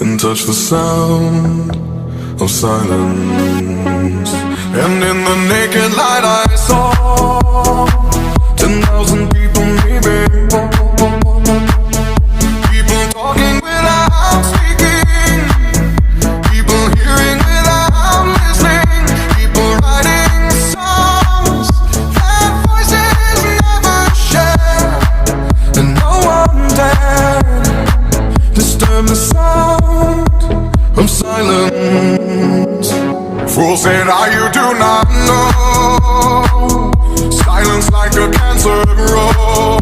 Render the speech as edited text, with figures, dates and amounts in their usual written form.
and touch the sound of silence. And in the naked light I saw 10,000 people maybe, people talking without speaking, people hearing without listening, people writing songs that voices never share, and no one dared disturb the sound of silence. Fools say now you do not know, silence like a cancer grows.